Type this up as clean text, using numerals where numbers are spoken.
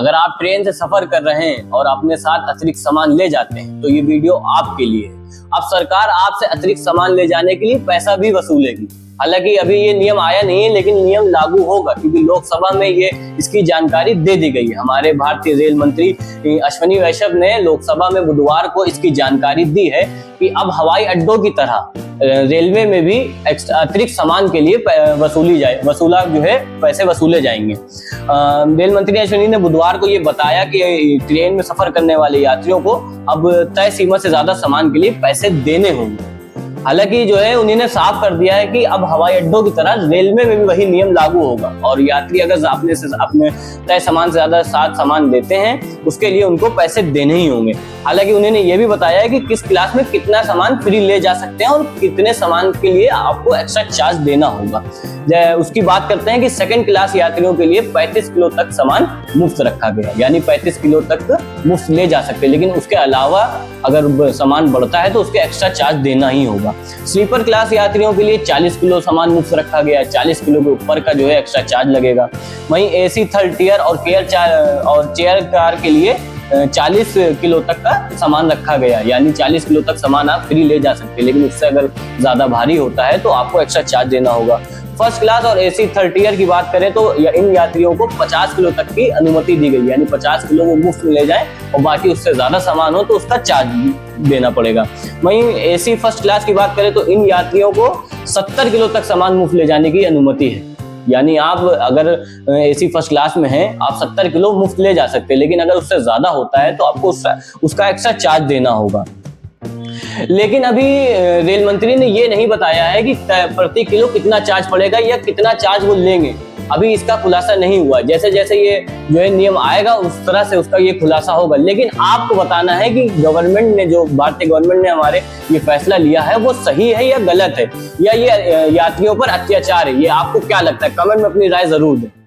अगर आप ट्रेन से सफर कर रहे हैं और अपने साथ अतिरिक्त सामान ले जाते हैं तो ये वीडियो आपके लिए है। अब सरकार आपसे अतिरिक्त सामान ले जाने के लिए पैसा भी वसूलेगी। हालांकि अभी ये नियम आया नहीं है, लेकिन नियम लागू होगा क्योंकि लोकसभा में ये इसकी जानकारी दे दी गई है। हमारे भारतीय रेल मंत्री अश्विनी वैष्णव ने लोकसभा में बुधवार को इसकी जानकारी दी है कि अब हवाई अड्डों की तरह रेलवे में भी अतिरिक्त सामान के लिए पैसे वसूले जाएंगे। रेल मंत्री अश्विनी ने बुधवार को ये बताया कि ट्रेन में सफर करने वाले यात्रियों को अब तय सीमा से ज्यादा सामान के लिए पैसे देने होंगे। हालांकि उन्होंने साफ कर दिया है कि अब हवाई अड्डों की तरह रेलवे में भी वही नियम लागू होगा और यात्री अगर अपने तय सामान से ज्यादा सामान देते हैं उसके लिए उनको पैसे देने ही होंगे। हालांकि उन्होंने ये भी बताया है कि किस क्लास में कितना सामान फ्री ले जा सकते हैं और कितने सामान के लिए आपको एक्स्ट्रा चार्ज देना होगा। उसकी बात करते हैं कि सेकंड क्लास यात्रियों के लिए 35 किलो तक सामान मुफ्त रखा गया, यानी 35 किलो तक मुफ्त ले जा सकते हैं, लेकिन उसके अलावा अगर सामान बढ़ता है तो उसके एक्स्ट्रा चार्ज देना ही होगा। स्लीपर क्लास यात्रियों के लिए 40 किलो सामान मुफ्त रखा गया, 40 किलो के ऊपर का एक्स्ट्रा चार्ज लगेगा। वहीं एसी थर्ड टियर और चेयर कार के लिए 40 किलो तक का सामान रखा गया, यानी 40 किलो तक सामान आप फ्री ले जा सकते हैं, लेकिन उससे अगर ज्यादा भारी होता है तो आपको एक्स्ट्रा चार्ज देना होगा। फर्स्ट क्लास और एसी थर्ड टियर की बात करें तो इन यात्रियों को 50 किलो तक की अनुमति दी गई, यानी 50 किलो वो मुफ्त में ले जाएं और बाकी उससे ज्यादा सामान हो तो उसका चार्ज देना पड़ेगा। वहीं एसी फर्स्ट क्लास की बात करें तो इन यात्रियों को 70 किलो तक सामान मुफ्त ले जाने की अनुमति है, यानी आप अगर एसी फर्स्ट क्लास में हैं आप 70 किलो मुफ्त ले जा सकते हैं, लेकिन अगर उससे ज्यादा होता है तो आपको उसका एक्स्ट्रा चार्ज देना होगा। लेकिन अभी रेल मंत्री ने ये नहीं बताया है कि प्रति किलो कितना चार्ज पड़ेगा या कितना चार्ज वो लेंगे, अभी इसका खुलासा नहीं हुआ। जैसे जैसे ये नियम आएगा उस तरह से उसका ये खुलासा होगा, लेकिन आपको बताना है कि गवर्नमेंट ने भारतीय गवर्नमेंट ने हमारे ये फैसला लिया है वो सही है या गलत है, या ये यात्रियों पर अत्याचार है। ये आपको क्या लगता है? कमेंट में अपनी राय जरूर दें।